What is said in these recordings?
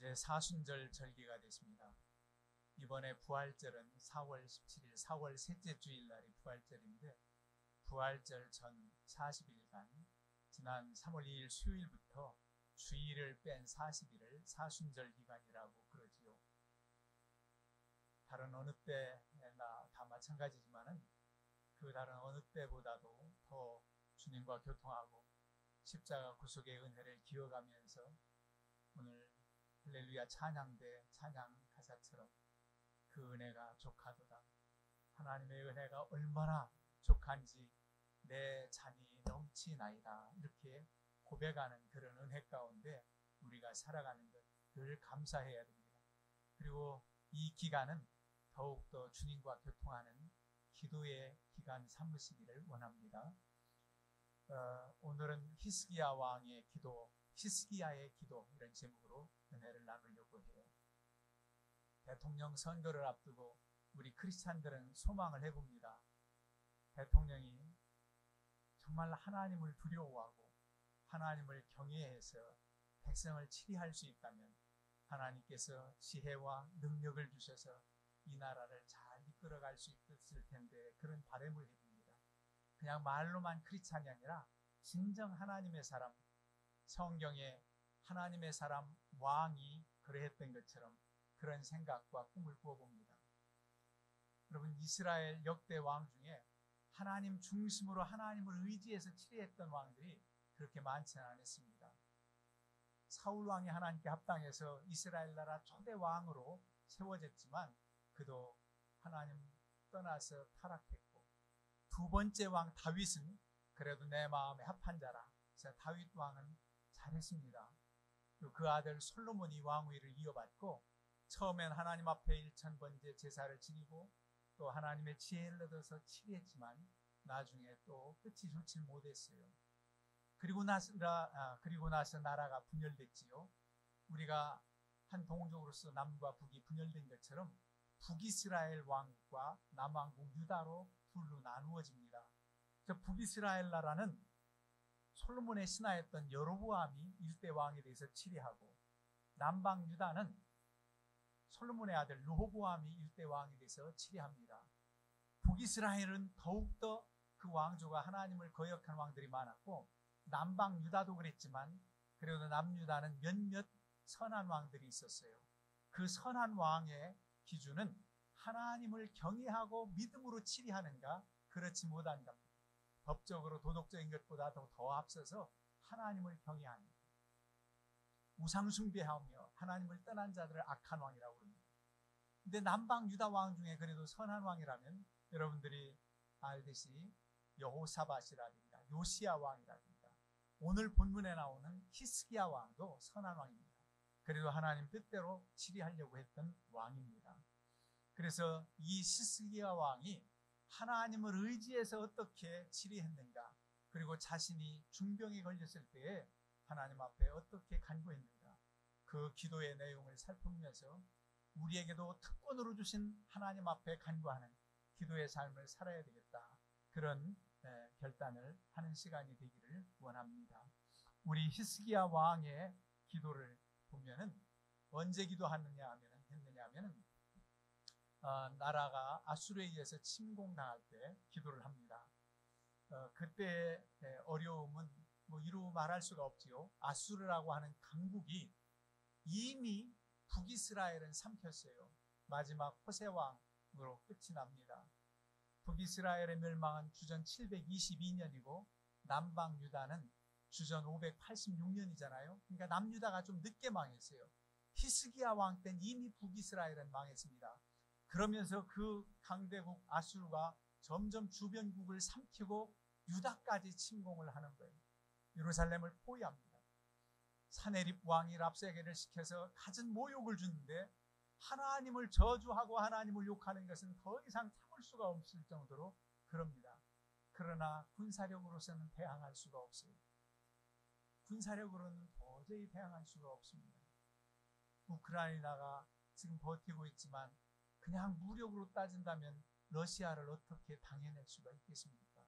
이제 사순절 절기가 됐습니다. 이번에 부활절은 4월 17일, 4월 셋째 주일날이 부활절인데 부활절 전 40일간 지난 3월 2일 수요일부터 주일을 뺀 40일을 사순절 기간이라고 그러지요. 다른 어느 때나 다 마찬가지지만은 그 다른 어느 때보다도 더 주님과 교통하고 십자가 구속의 은혜를 기억하면서 오늘 할렐루야 찬양대 찬양 가사처럼 그 은혜가 족하도다. 하나님의 은혜가 얼마나 족한지 내 잔이 넘치나이다. 이렇게 고백하는 그런 은혜 가운데 우리가 살아가는 것 늘 감사해야 됩니다. 그리고 이 기간은 더욱더 주님과 교통하는 기도의 기간 삼으시기를 원합니다. 오늘은 히스기야 왕의 기도, 히스기야의 기도 이런 제목으로 은혜를 나누려고 해요. 대통령 선거를 앞두고 우리 크리스찬들은 소망을 해봅니다. 대통령이 정말 하나님을 두려워하고 하나님을 경외해서 백성을 치리할 수 있다면 하나님께서 지혜와 능력을 주셔서 이 나라를 잘 이끌어갈 수 있을 텐데 그런 바람을 해봅니다. 그냥 말로만 크리스찬이 아니라 진정 하나님의 사람, 성경에 하나님의 사람 왕이 그러했던 것처럼 그런 생각과 꿈을 꾸어봅니다. 여러분, 이스라엘 역대 왕 중에 하나님 중심으로 하나님을 의지해서 치리했던 왕들이 그렇게 많지는 않았습니다. 사울 왕이 하나님께 합당해서 이스라엘 나라 초대 왕으로 세워졌지만 그도 하나님 떠나서 타락했고, 두 번째 왕 다윗은 그래도 내 마음에 합한 자라. 그래서 다윗 왕은 잘했습니다. 그 아들 솔로몬이 왕위를 이어받고 처음엔 하나님 앞에 일천번제 제사를 지니고 또 하나님의 지혜를 얻어서 치리했지만 나중에 또 끝이 좋지 못했어요. 그리고 나서 나라가 분열됐지요. 우리가 한 동족으로서 남과 북이 분열된 것처럼 북이스라엘 왕국과 남왕국 유다로 둘로 나누어집니다. 그래서 북이스라엘 나라는 솔로몬의 신하였던 여로보암이 일대 왕에 대해서 치리하고, 남방 유다는 솔로몬의 아들 르호보암이 일대 왕에 대해서 치리합니다. 북이스라엘은 더욱더 그 왕조가 하나님을 거역한 왕들이 많았고, 남방 유다도 그랬지만 그래도 남유다는 몇몇 선한 왕들이 있었어요. 그 선한 왕의 기준은 하나님을 경외하고 믿음으로 치리하는가 그렇지 못한가. 법적으로 도덕적인 것보다 더 앞서서 하나님을 경외하는, 우상 숭배하며 하나님을 떠난 자들을 악한 왕이라고 합니다. 근데 남방 유다 왕 중에 그래도 선한 왕이라면 여러분들이 알듯이 여호사밧이라든가 요시야 왕이라든가 오늘 본문에 나오는 히스기야 왕도 선한 왕입니다. 그래도 하나님 뜻대로 치리하려고 했던 왕입니다. 그래서 이 히스기야 왕이 하나님을 의지해서 어떻게 치리했는가, 그리고 자신이 중병에 걸렸을 때에 하나님 앞에 어떻게 간구했는가, 그 기도의 내용을 살펴보면서 우리에게도 특권으로 주신 하나님 앞에 간구하는 기도의 삶을 살아야 되겠다, 그런 결단을 하는 시간이 되기를 원합니다. 우리 히스기야 왕의 기도를 보면은 언제 기도했느냐 하면은 나라가 아수르에 의해서 침공당할 때 기도를 합니다. 그때의 어려움은 뭐 이루 말할 수가 없지요. 아수르라고 하는 강국이 이미 북이스라엘은 삼켰어요. 마지막 호세왕으로 끝이 납니다. 북이스라엘의 멸망은 주전 722년이고 남방 유다는 주전 586년이잖아요. 그러니까 남유다가 좀 늦게 망했어요. 히스기야 왕 때는 이미 북이스라엘은 망했습니다. 그러면서 그 강대국 아수르가 점점 주변국을 삼키고 유다까지 침공을 하는 거예요. 예루살렘을 포위합니다. 사네립 왕이 랍세게를 시켜서 갖은 모욕을 주는데 하나님을 저주하고 하나님을 욕하는 것은 더 이상 참을 수가 없을 정도로 그럽니다. 그러나 군사력으로서는 대항할 수가 없어요. 군사력으로는 도저히 대항할 수가 없습니다. 우크라이나가 지금 버티고 있지만 그냥 무력으로 따진다면 러시아를 어떻게 당해낼 수가 있겠습니까?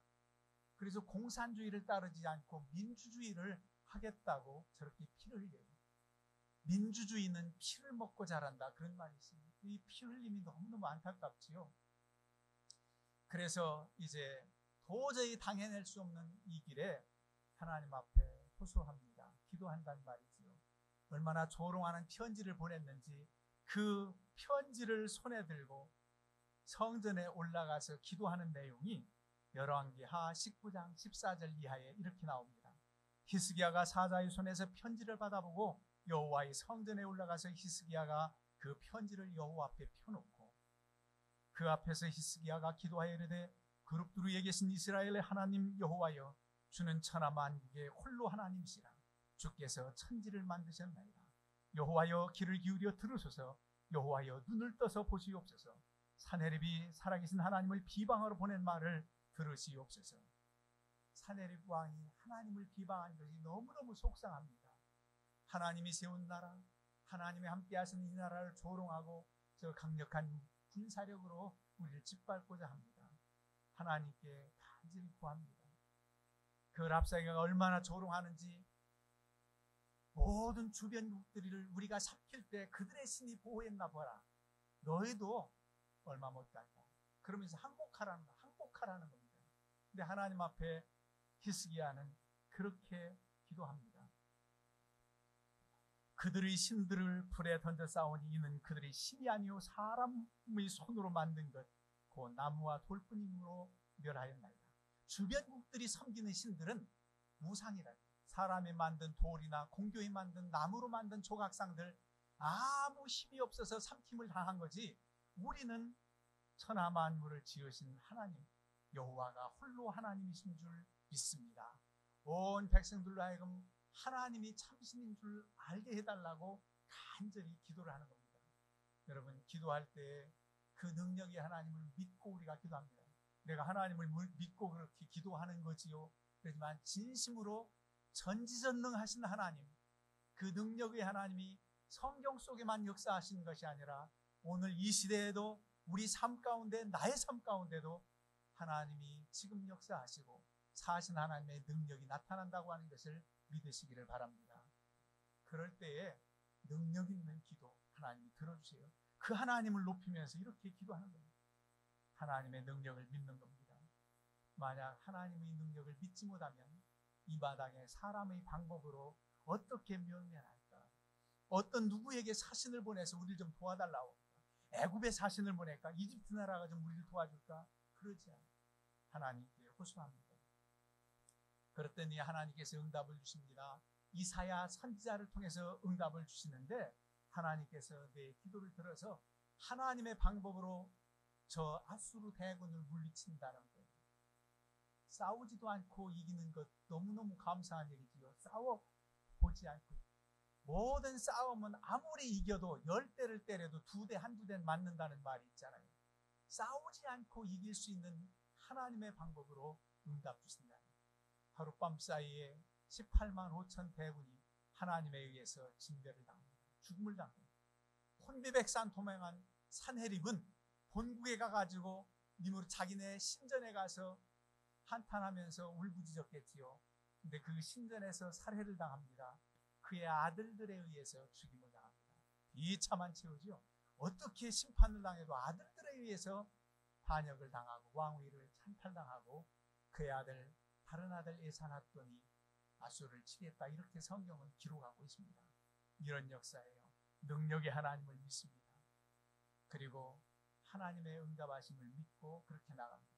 그래서 공산주의를 따르지 않고 민주주의를 하겠다고 저렇게 피를 흘려요. 민주주의는 피를 먹고 자란다, 그런 말이 있습니다. 이 피 흘림이 너무너무 안타깝지요. 그래서 이제 도저히 당해낼 수 없는 이 길에 하나님 앞에 호소합니다. 기도한다는 말이지요. 얼마나 조롱하는 편지를 보냈는지 그 편지를 손에 들고 성전에 올라가서 기도하는 내용이 열왕기하 19장 14절 이하에 이렇게 나옵니다. 히스기야가 사자의 손에서 편지를 받아보고 여호와의 성전에 올라가서 히스기야가 그 편지를 여호와 앞에 펴놓고 그 앞에서 히스기야가 기도하여 이르되 그룹 두루에 계신 이스라엘의 하나님 여호와여, 주는 천하 만국의 홀로 하나님이시라. 주께서 천지를 만드셨나이다. 여호와여, 귀를 기울여 들으소서. 여호와여, 눈을 떠서 보시옵소서. 사네립이 살아계신 하나님을 비방하러 보낸 말을 들으시옵소서. 사네립 왕이 하나님을 비방한 것이 너무너무 속상합니다. 하나님이 세운 나라, 하나님이 함께 하신 이 나라를 조롱하고 저 강력한 군사력으로 우리를 짓밟고자 합니다. 하나님께 간절히 구합니다. 그 랍사게가 얼마나 조롱하는지, 모든 주변국들을 우리가 삼킬 때 그들의 신이 보호했나 보라. 너희도 얼마 못 간다. 그러면서 항복하라는 겁니다. 근데 하나님 앞에 히스기야는 그렇게 기도합니다. 그들의 신들을 불에 던져 싸우니 이는 그들의 신이 아니요 사람의 손으로 만든 것 곧 나무와 돌뿐이므로 멸하였나이다. 주변국들이 섬기는 신들은 무상이라. 사람이 만든 돌이나 공교에 만든 나무로 만든 조각상들 아무 힘이 없어서 삼킴을 당한 거지, 우리는 천하 만물을 지으신 하나님 여호와가 홀로 하나님이신 줄 믿습니다. 온 백성들로 하여금 하나님이 참신인 줄 알게 해달라고 간절히 기도를 하는 겁니다. 여러분, 기도할 때 그 능력의 하나님을 믿고 우리가 기도합니다. 내가 하나님을 믿고 그렇게 기도하는 거지요. 그렇지만 진심으로 전지전능하신 하나님, 그 능력의 하나님이 성경 속에만 역사하시는 것이 아니라 오늘 이 시대에도 우리 삶 가운데, 나의 삶 가운데도 하나님이 지금 역사하시고 사신 하나님의 능력이 나타난다고 하는 것을 믿으시기를 바랍니다. 그럴 때에 능력 있는 기도 하나님이 들어주세요. 그 하나님을 높이면서 이렇게 기도하는 겁니다. 하나님의 능력을 믿는 겁니다. 만약 하나님의 능력을 믿지 못하면 이 마당에 사람의 방법으로 어떻게 면면할까? 어떤 누구에게 사신을 보내서 우리를 좀 도와달라고, 애굽에 사신을 보낼까? 이집트 나라가 좀 우리를 도와줄까? 그러지 않아요. 하나님께 호소합니다. 그랬더니 하나님께서 응답을 주십니다. 이사야 선지자를 통해서 응답을 주시는데 하나님께서 내 기도를 들어서 하나님의 방법으로 저 아수르 대군을 물리친다는 거예요. 싸우지도 않고 이기는 것 너무너무 감사한 일이지요. 싸워보지 않고, 모든 싸움은 아무리 이겨도 10대를 때려도 2대, 1-2대는 맞는다는 말이 있잖아요. 싸우지 않고 이길 수 있는 하나님의 방법으로 응답 주신다. 하룻밤 사이에 18만 5천 대군이 하나님에 의해서 진멸을 당합니다. 죽음을 당합니다. 혼비백산 도망한 산헤립은 본국에 가가지고 님으로 자기네 신전에 가서 한탄하면서 울부짖었겠지요. 근데 그 신전에서 살해를 당합니다. 그의 아들들에 의해서 죽임을 당합니다. 비참한 최후지요. 어떻게 심판을 당해도 아들들에 의해서 반역을 당하고 왕위를 찬탈당하고 그의 아들, 다른 아들 에사놨더니 아수르를 치겠다, 이렇게 성경은 기록하고 있습니다. 이런 역사예요. 능력의 하나님을 믿습니다. 그리고 하나님의 응답하심을 믿고 그렇게 나갑니다.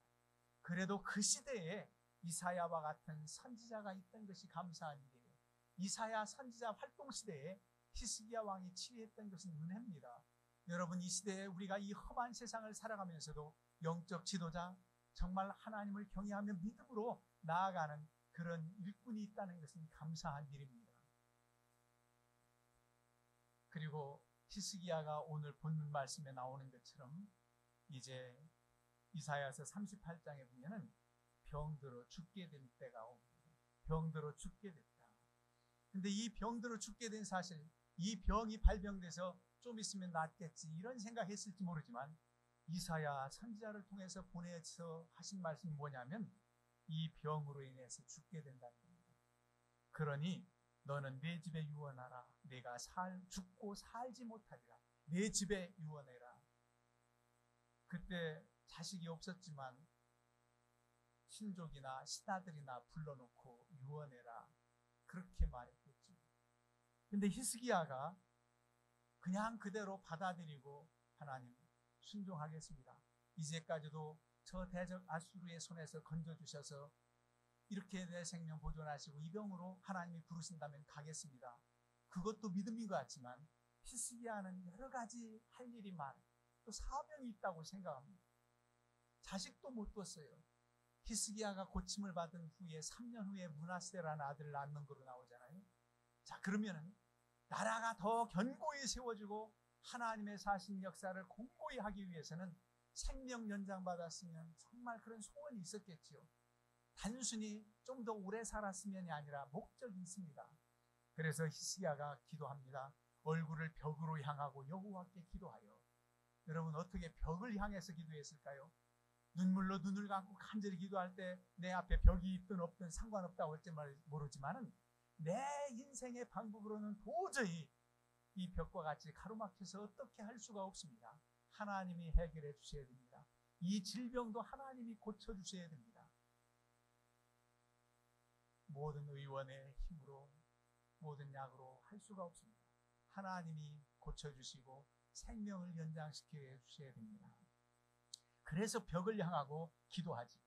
그래도 그 시대에 이사야와 같은 선지자가 있던 것이 감사한 일이에요. 이사야 선지자 활동 시대에 히스기야 왕이 치리했던 것은 은혜입니다. 여러분, 이 시대에 우리가 이 험한 세상을 살아가면서도 영적 지도자, 정말 하나님을 경외하며 믿음으로 나아가는 그런 일꾼이 있다는 것은 감사한 일입니다. 그리고 히스기야가 오늘 본문 말씀에 나오는 것처럼 이제 이사야서 38장에 보면은 병들어 죽게 된 때가 옵니다. 병들어 죽게 됐다. 근데 이 병들어 죽게 된 사실, 이 병이 발병돼서 좀 있으면 낫겠지, 이런 생각했을지 모르지만 이사야 선지자를 통해서 보내서 하신 말씀이 뭐냐면 이 병으로 인해서 죽게 된다는 겁니다. 그러니 너는 내 집에 유언하라. 내가 죽고 살지 못하리라. 내 집에 유언해라. 그때 자식이 없었지만 친족이나 신하들이나 불러놓고 유언해라. 그렇게 말했겠죠. 근데 히스기야가 그냥 그대로 받아들이고 하나님 순종하겠습니다. 이제까지도 저 대적 아수르의 손에서 건져주셔서 이렇게 내 생명 보존하시고 이 병으로 하나님이 부르신다면 가겠습니다. 그것도 믿음인 것 같지만 히스기야는 여러 가지 할 일이 또 사명이 있다고 생각합니다. 자식도 못 뒀어요. 히스기야가 고침을 받은 후에 3년 후에 므낫세라는 아들을 낳는 거로 나오잖아요. 자, 그러면은 나라가 더 견고히 세워지고 하나님의 사신 역사를 공고히 하기 위해서는 생명 연장받았으면 정말 그런 소원이 있었겠지요. 단순히 좀 더 오래 살았으면이 아니라 목적이 있습니다. 그래서 히스기야가 기도합니다. 얼굴을 벽으로 향하고 여호와께 기도하여. 여러분 어떻게 벽을 향해서 기도했을까요? 눈물로 눈을 감고 간절히 기도할 때 내 앞에 벽이 있든 없든 상관없다고 할지 모르지만은 내 인생의 방법으로는 도저히 이 벽과 같이 가로막혀서 어떻게 할 수가 없습니다. 하나님이 해결해 주셔야 됩니다. 이 질병도 하나님이 고쳐주셔야 됩니다. 모든 의원의 힘으로 모든 약으로 할 수가 없습니다. 하나님이 고쳐주시고 생명을 연장시켜 주셔야 됩니다. 그래서 벽을 향하고 기도하지.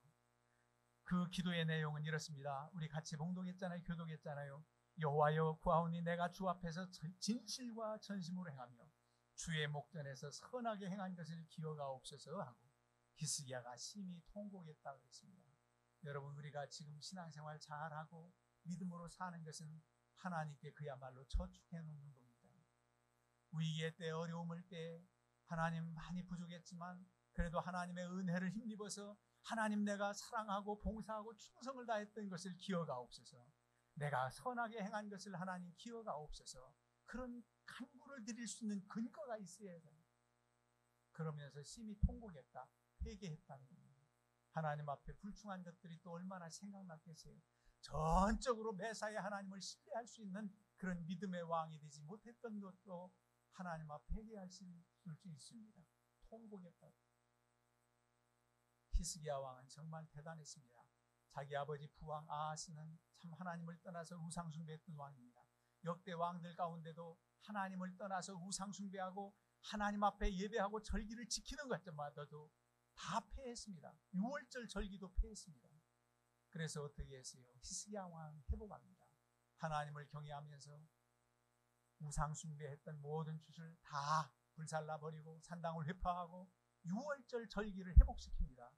그 기도의 내용은 이렇습니다. 우리 같이 봉독했잖아요. 교독했잖아요. 여호와여 구하오니 내가 주 앞에서 진실과 전심으로 행하며 주의 목전에서 선하게 행한 것을 기억하옵소서 하고 히스기야가 심히 통곡했다고 했습니다. 여러분 우리가 지금 신앙생활 잘하고 믿음으로 사는 것은 하나님께 그야말로 저축해 놓는 겁니다. 위기의 때 어려움을 때 하나님 많이 부족했지만 그래도 하나님의 은혜를 힘입어서 하나님 내가 사랑하고 봉사하고 충성을 다했던 것을 기억하옵소서. 내가 선하게 행한 것을 하나님 기억하옵소서. 그런 간구를 드릴 수 있는 근거가 있어야 돼요. 그러면서 심히 통곡했다, 회개했다는 겁니다. 하나님 앞에 불충한 것들이 또 얼마나 생각났겠어요. 전적으로 매사에 하나님을 신뢰할 수 있는 그런 믿음의 왕이 되지 못했던 것도 하나님 앞에 회개할 수 있습니다. 통곡했다. 히스기야 왕은 정말 대단했습니다. 자기 아버지 부왕 아하스는 참 하나님을 떠나서 우상 숭배했던 왕입니다. 역대 왕들 가운데도 하나님을 떠나서 우상 숭배하고 하나님 앞에 예배하고 절기를 지키는 것마저도 다 패했습니다. 6월절 절기도 패했습니다. 그래서 어떻게 했어요? 히스기야 왕 회복합니다. 하나님을 경외하면서 우상 숭배했던 모든 짓을 다 불살라버리고 산당을 회파하고 6월절 절기를 회복시킵니다.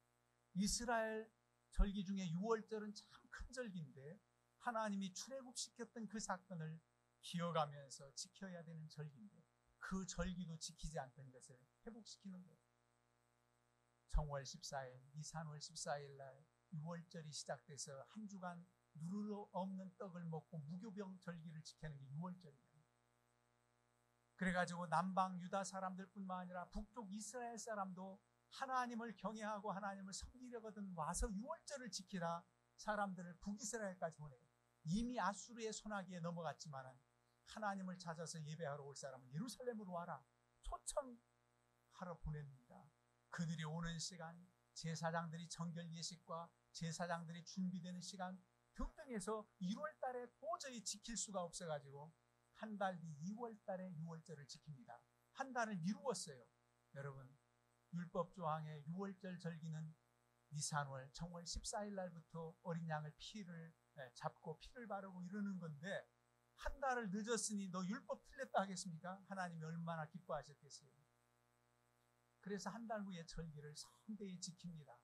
이스라엘 절기 중에 6월절은 참 큰 절기인데 하나님이 출애굽시켰던 그 사건을 기억하면서 지켜야 되는 절기인데 그 절기도 지키지 않던 것을 회복시키는 거예요. 정월 14일, 니산월 14일 날 6월절이 시작돼서 한 주간 누르러 없는 떡을 먹고 무교병 절기를 지키는 게 6월절이에요. 그래가지고 남방 유다 사람들뿐만 아니라 북쪽 이스라엘 사람도 하나님을 경외하고 하나님을 섬기려거든 와서 6월절을 지키라 사람들을 북이스라엘까지 보내요. 이미 아수르의 손아귀에 넘어갔지만은 하나님을 찾아서 예배하러 올 사람은 예루살렘으로 와라 초청하러 보냅니다. 그들이 오는 시간, 제사장들이 정결 예식과 제사장들이 준비되는 시간 등등해서 1월 달에 도저히 지킬 수가 없어가지고 한 달 뒤 2월 달에 6월절을 지킵니다. 한 달을 미루었어요. 여러분 율법 조항의 6월절 절기는 니산월 정월 14일 날부터 어린 양을 피를 잡고 피를 바르고 이러는 건데 한 달을 늦었으니 너 율법 틀렸다 하겠습니까? 하나님이 얼마나 기뻐하셨겠어요. 그래서 한 달 후에 절기를 성대히 지킵니다.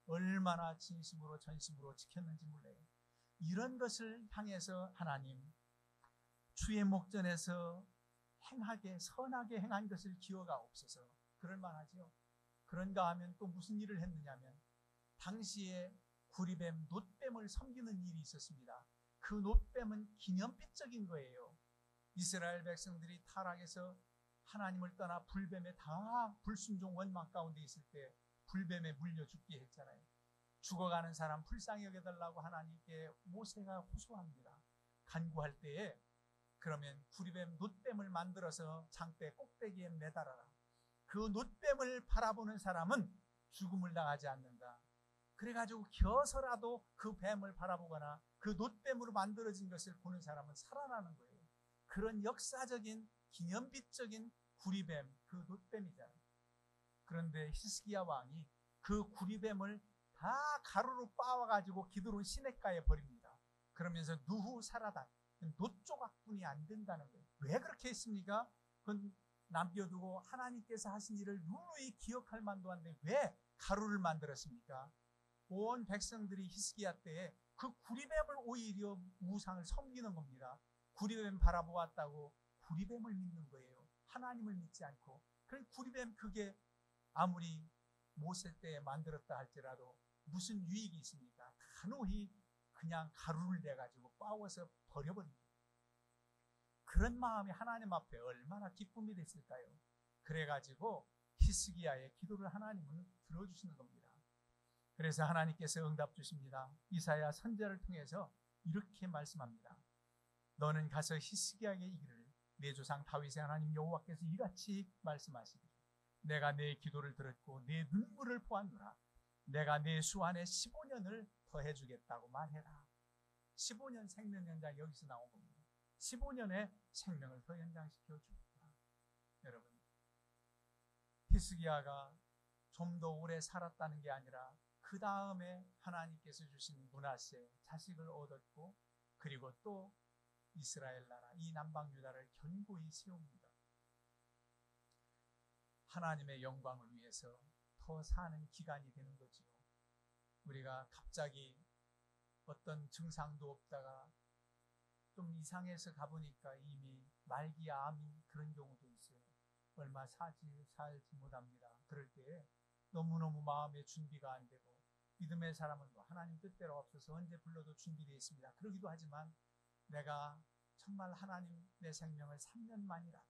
얼마나 진심으로 전심으로 지켰는지 몰라요. 이런 것을 향해서 하나님 주의 목전에서 행하게 선하게 행한 것을 기억하옵소서. 그럴 만하지요. 그런가 하면 또 무슨 일을 했느냐면 당시에 구리뱀, 놋뱀을 섬기는 일이 있었습니다. 그 놋뱀은 기념비적인 거예요. 이스라엘 백성들이 타락해서 하나님을 떠나 불뱀에 다 불순종 원망 가운데 있을 때 불뱀에 물려 죽게 했잖아요. 죽어가는 사람 불쌍히 여겨달라고 하나님께 모세가 호소합니다. 간구할 때에 그러면 구리뱀 놋뱀을 만들어서 장대 꼭대기에 매달아라. 그 놋뱀을 바라보는 사람은 죽음을 당하지 않는다. 그래가지고 겨서라도 그 뱀을 바라보거나 그 놋뱀으로 만들어진 것을 보는 사람은 살아나는 거예요. 그런 역사적인 기념비적인 구리뱀, 그 놋뱀이잖아요. 그런데 히스기야 왕이 그 구리뱀을 다 가루로 빻아가지고 기드론 시냇가에 버립니다. 그러면서 누후 사라다, 놋조각뿐이 안 된다는 거예요. 왜 그렇게 했습니까? 그건 남겨두고 하나님께서 하신 일을 누누이 기억할 만도 한데 왜 가루를 만들었습니까? 온 백성들이 히스기야 때에 그 구리뱀을 오히려 우상을 섬기는 겁니다. 구리뱀 바라보았다고 구리뱀을 믿는 거예요. 하나님을 믿지 않고. 그 구리뱀 그게 아무리 모세 때에 만들었다 할지라도 무슨 유익이 있습니까? 단호히 그냥 가루를 내가지고 빻아서 버려버립니다. 그런 마음이 하나님 앞에 얼마나 기쁨이 됐을까요? 그래가지고 히스기야의 기도를 하나님은 들어주시는 겁니다. 그래서 하나님께서 응답 주십니다. 이사야 선지자를 통해서 이렇게 말씀합니다. 너는 가서 히스기야에게 이르기를 내 조상 다윗의 하나님 여호와께서 이같이 말씀하시기를 내가 내 기도를 들었고 내 눈물을 보았노라. 내가 내 수 안에 15년을 더해주겠다고 말해라. 15년 생명 연장 여기서 나온 겁니다. 15년의 생명을 더 연장시켜 주겠다. 여러분, 히스기야가 좀 더 오래 살았다는 게 아니라 그 다음에 하나님께서 주신 므낫세 자식을 얻었고 그리고 또 이스라엘 나라 이 남방 유다를 견고히 세웁니다. 하나님의 영광을 위해서 더 사는 기간이 되는 거지요. 우리가 갑자기 어떤 증상도 없다가 좀 이상해서 가보니까 이미 말기야 암이 그런 경우도 있어요. 얼마 살지 못합니다. 그럴 때에 너무너무 마음의 준비가 안 되고 믿음의 사람은 뭐 하나님 뜻대로 없어서 언제 불러도 준비되어 있습니다. 그러기도 하지만 내가 정말 하나님 내 생명을 3년만이라도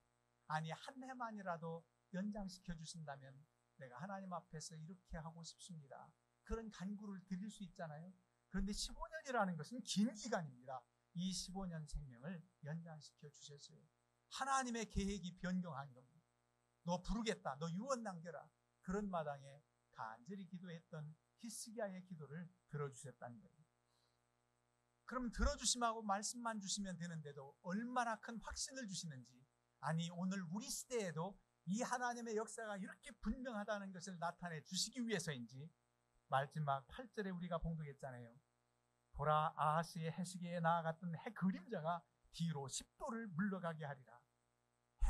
아니 한 해만이라도 연장시켜 주신다면 내가 하나님 앞에서 이렇게 하고 싶습니다. 그런 간구를 드릴 수 있잖아요. 그런데 15년이라는 것은 긴 기간입니다. 이 15년 생명을 연장시켜 주셨어요. 하나님의 계획이 변경한 겁니다. 너 부르겠다. 너 유언 남겨라. 그런 마당에 간절히 기도했던 히스기야의 기도를 들어주셨다는 거예요. 그럼 들어주심하고 말씀만 주시면 되는데도 얼마나 큰 확신을 주시는지, 아니 오늘 우리 시대에도 이 하나님의 역사가 이렇게 분명하다는 것을 나타내 주시기 위해서인지 마지막 8절에 우리가 봉독했잖아요. 보라, 아하스의 해시계에 나아갔던 해 그림자가 뒤로 10도를 물러가게 하리라.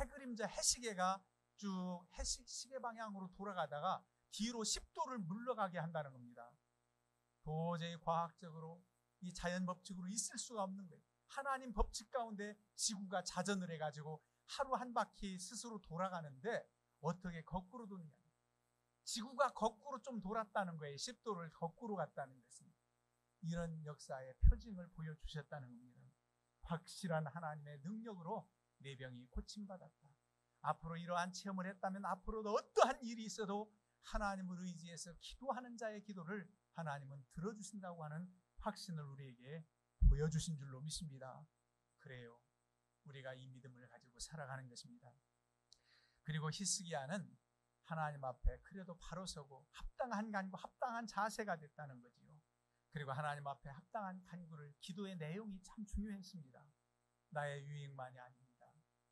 해 그림자 해시계가 쭉 시계 방향으로 돌아가다가 뒤로 10도를 물러가게 한다는 겁니다. 도저히 과학적으로 이 자연 법칙으로 있을 수가 없는 거예요. 하나님 법칙 가운데 지구가 자전을 해가지고 하루 한 바퀴 스스로 돌아가는데 어떻게 거꾸로 도느냐. 지구가 거꾸로 좀 돌았다는 거예요. 10도를 거꾸로 갔다는 것은. 이런 역사의 표징을 보여주셨다는 겁니다. 확실한 하나님의 능력으로 내 병이 고침받았다. 앞으로 이러한 체험을 했다면 앞으로도 어떠한 일이 있어도 하나님을 의지해서 기도하는 자의 기도를 하나님은 들어주신다고 하는 확신을 우리에게 보여주신 줄로 믿습니다. 그래요. 우리가 이 믿음을 가지고 살아가는 것입니다. 그리고 히스기야는 하나님 앞에 그래도 바로 서고 합당한 간구, 합당한 자세가 됐다는 거지요. 그리고 하나님 앞에 합당한 간구를, 기도의 내용이 참 중요했습니다. 나의 유익만이 아닙니다.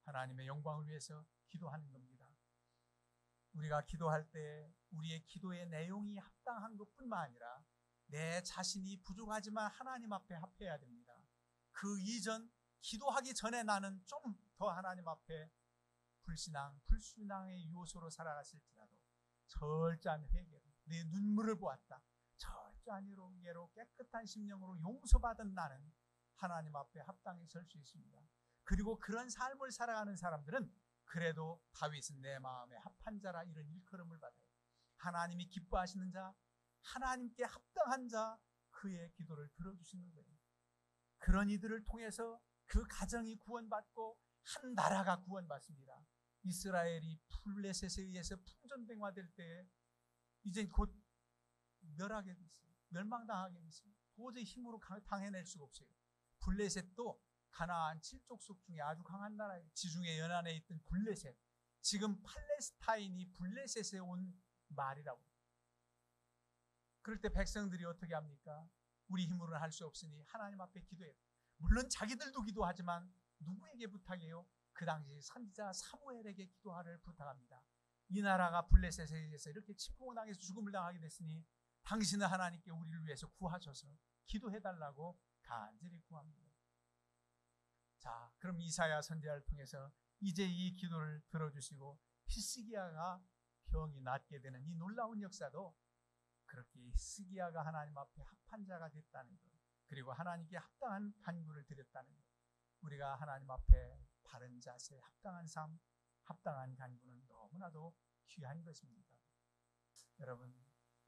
하나님의 영광을 위해서 기도하는 겁니다. 우리가 기도할 때 우리의 기도의 내용이 합당한 것뿐만 아니라 내 자신이 부족하지만 하나님 앞에 합해야 됩니다. 그 이전, 기도하기 전에 나는 좀 더 하나님 앞에 불신앙의 요소로 살아갔을지라도 철저한 회개로 내 눈물을 보았다. 철저한 회개로 깨끗한 심령으로 용서받은 나는 하나님 앞에 합당히 설 수 있습니다. 그리고 그런 삶을 살아가는 사람들은 그래도 다윗은 내 마음에 합한 자라 이런 일컬음을 받아요. 하나님이 기뻐하시는 자, 하나님께 합당한 자, 그의 기도를 들어주시는 거예요. 그런 이들을 통해서 그 가정이 구원받고 한 나라가 구원받습니다. 이스라엘이 블레셋에 의해서 풍전등화될 때 이제 곧 멸하게 됐어요. 멸망당하게 됐어요. 도저히 힘으로 당해낼 수가 없어요. 블레셋도 가나안 7족속 중에 아주 강한 나라예요. 지중해 연안에 있던 블레셋, 지금 팔레스타인이 블레셋에 온 말이라고. 그럴 때 백성들이 어떻게 합니까? 우리 힘으로는 할 수 없으니 하나님 앞에 기도해요. 물론 자기들도 기도하지만 누구에게 부탁해요? 그 당시 선지자 사무엘에게 기도하를 부탁합니다. 이 나라가 블레셋에 의해서 이렇게 침공을 당해서 죽음을 당하게 됐으니 당신은 하나님께 우리를 위해서 구하셔서 기도해달라고 간절히 구합니다. 자, 그럼 이사야 선지자를 통해서 이제 이 기도를 들어주시고 히스기야가 병이 낫게 되는 이 놀라운 역사도 그렇게 히스기야가 하나님 앞에 합한 자가 됐다는 것, 그리고 하나님께 합당한 간구를 드렸다는 것, 우리가 하나님 앞에 바른 자세, 합당한 삶, 합당한 간구는 너무나도 귀한 것입니다. 여러분,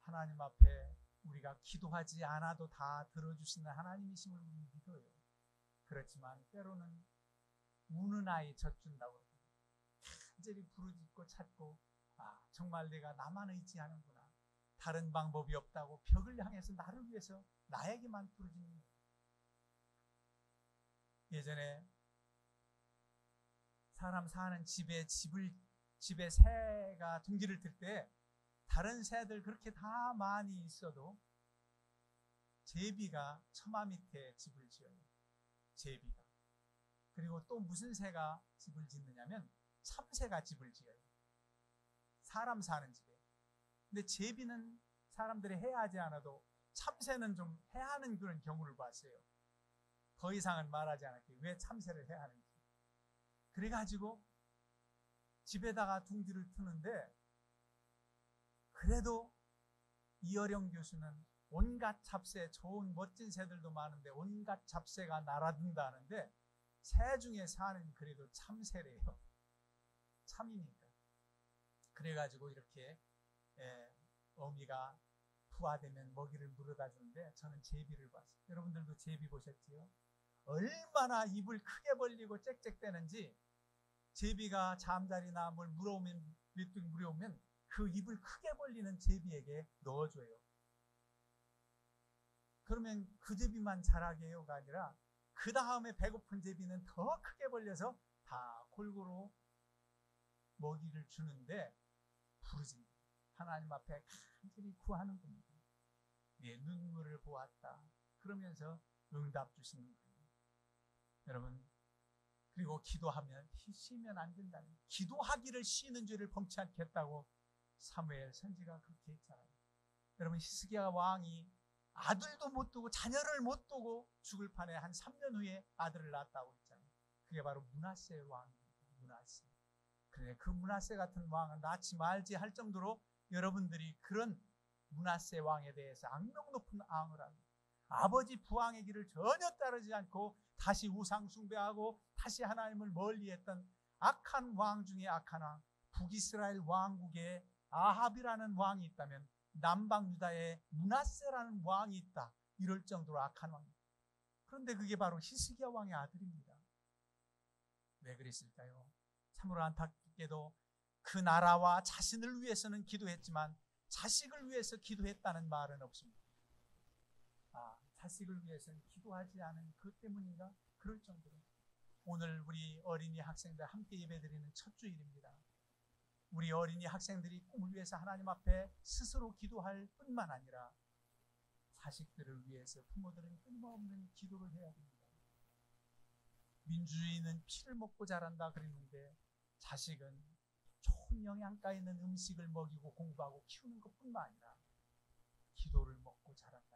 하나님 앞에 우리가 기도하지 않아도 다 들어주시는 하나님이심을 믿어요. 그렇지만 때로는 우는 아이 젖준다고 간절히 부르짖고 찾고, 정말 내가 나만 의지하는구나, 다른 방법이 없다고 벽을 향해서 나를 위해서 나에게만 부르짖는 거예요. 예전에 사람 사는 집에 새가 둥지를 틀 때 다른 새들 그렇게 다 많이 있어도 제비가 처마 밑에 집을 지어요. 제비가. 그리고 또 무슨 새가 집을 짓느냐면 참새가 집을 지어요. 사람 사는 집에. 근데 제비는 사람들이 해하지 않아도 참새는 좀 해하는 그런 경우를 봤어요. 더 이상은 말하지 않을게요. 왜 참새를 해하는지. 그래가지고 집에다가 둥지를 트는데, 그래도 이어령 교수는 온갖 잡새, 좋은 멋진 새들도 많은데 온갖 잡새가 날아든다는데 새 중에 사는 그래도 참새래요. 참이니까. 그래가지고 이렇게 어미가 부화되면 먹이를 물어다 주는데 저는 제비를 봤어요. 여러분들도 제비 보셨지요? 얼마나 입을 크게 벌리고 짹짹대는지, 제비가 잠자리나 뭘 물어오면, 메뚜기 물어오면 그 입을 크게 벌리는 제비에게 넣어줘요. 그러면 그 제비만 자라게 해요가 아니라 그 다음에 배고픈 제비는 더 크게 벌려서 다 골고루 먹이를 주는데 부르짖는, 하나님 앞에 간절히 구하는 겁니다. 내 눈물을 보았다 그러면서 응답 주시는 거예요. 여러분, 그리고 기도하면 쉬면 안 된다는, 기도하기를 쉬는 죄를 범치 않겠다고 사무엘 선지가 그렇게 했잖아요. 여러분, 히스기야 왕이 아들도 못 두고 자녀를 못 두고 죽을 판에 한 3년 후에 아들을 낳았다고 했잖아요. 그게 바로 므낫세 왕입니다. 므낫세. 그래, 그 므낫세 같은 왕은 낳지 말지 할 정도로 여러분들이 그런 므낫세 왕에 대해서 악명 높은 앙을 하고 아버지 부왕의 길을 전혀 따르지 않고 다시 우상 숭배하고 다시 하나님을 멀리했던 악한 왕 중에 악한 왕, 북이스라엘 왕국에 아합이라는 왕이 있다면 남방 유다에 므낫세라는 왕이 있다, 이럴 정도로 악한 왕입니다. 그런데 그게 바로 히스기야 왕의 아들입니다. 왜 그랬을까요? 참으로 안타깝게도 그 나라와 자신을 위해서는 기도했지만 자식을 위해서 기도했다는 말은 없습니다. 자식을 위해서는 기도하지 않은 그 때문인가? 그럴 정도로. 오늘 우리 어린이 학생들 함께 예배드리는 첫 주일입니다. 우리 어린이 학생들이 꿈을 위해서 하나님 앞에 스스로 기도할 뿐만 아니라 자식들을 위해서 부모들은 끊임없는 기도를 해야 됩니다. 민주주의는 피를 먹고 자란다 그랬는데 자식은 좋은 영양가 있는 음식을 먹이고 공부하고 키우는 것뿐만 아니라 기도를 먹고 자란다.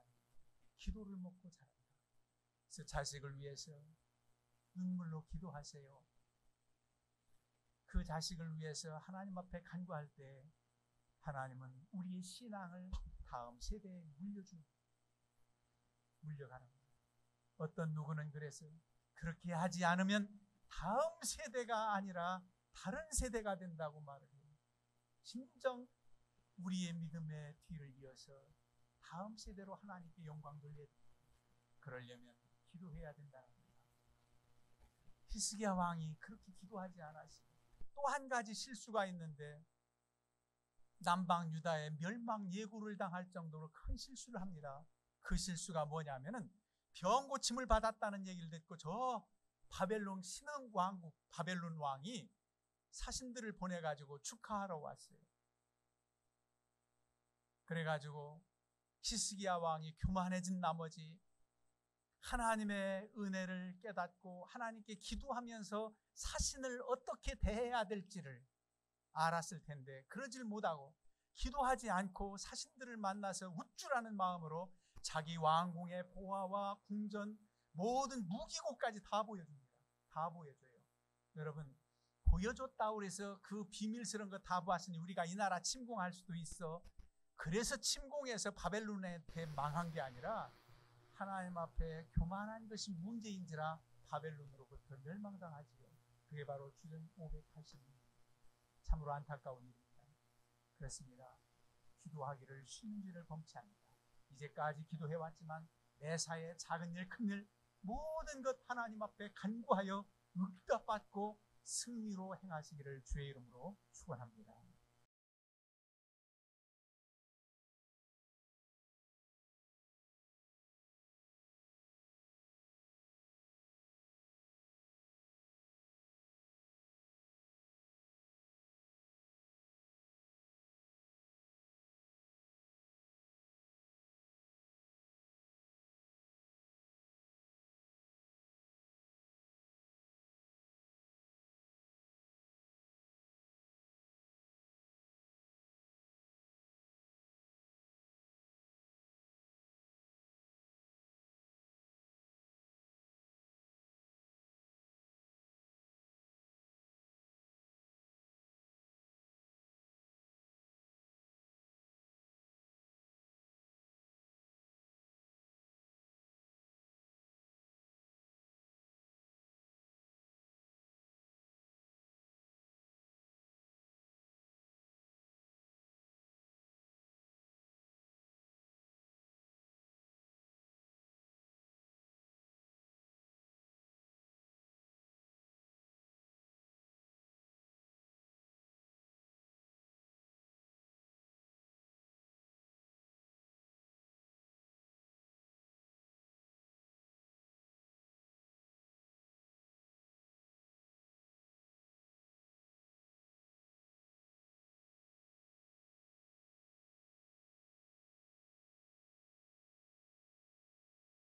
기도를 먹고 자란다. 그래서 자식을 위해서 눈물로 기도하세요. 그 자식을 위해서 하나님 앞에 간구할 때 하나님은 우리의 신앙을 다음 세대에 물려가는 거예요. 어떤 누구는 그래서 그렇게 하지 않으면 다음 세대가 아니라 다른 세대가 된다고 말을 해요. 진정 우리의 믿음의 뒤를 이어서 다음 세대로 하나님께 영광 돌려야 됩니다. 그러려면 기도해야 된다는 겁니다. 히스기야 왕이 그렇게 기도하지 않았어요. 또 한 가지 실수가 있는데 남방 유다의 멸망 예고를 당할 정도로 큰 실수를 합니다. 그 실수가 뭐냐면은 병 고침을 받았다는 얘기를 듣고 저 바벨론 신흥 왕국 바벨론 왕이 사신들을 보내가지고 축하하러 왔어요. 그래가지고 히스기야 왕이 교만해진 나머지 하나님의 은혜를 깨닫고 하나님께 기도하면서 사신을 어떻게 대해야 될지를 알았을 텐데 그러질 못하고 기도하지 않고 사신들을 만나서 우쭐하는 마음으로 자기 왕궁의 보화와 궁전 모든 무기고까지 다 보여줍니다. 다 보여줘요. 여러분, 보여줬다고 해서 그 비밀스러운 거 다 보았으니 우리가 이 나라 침공할 수도 있어. 그래서 침공해서 바벨론한테 망한 게 아니라 하나님 앞에 교만한 것이 문제인지라 바벨론으로부터 멸망당하지요. 그게 바로 주전 580년. 참으로 안타까운 일입니다. 그렇습니다. 기도하기를 쉬는 줄을 범치 않는다. 이제까지 기도해왔지만 매사에 작은 일, 큰 일, 모든 것 하나님 앞에 간구하여 응답받고 승리로 행하시기를 주의 이름으로 축원합니다.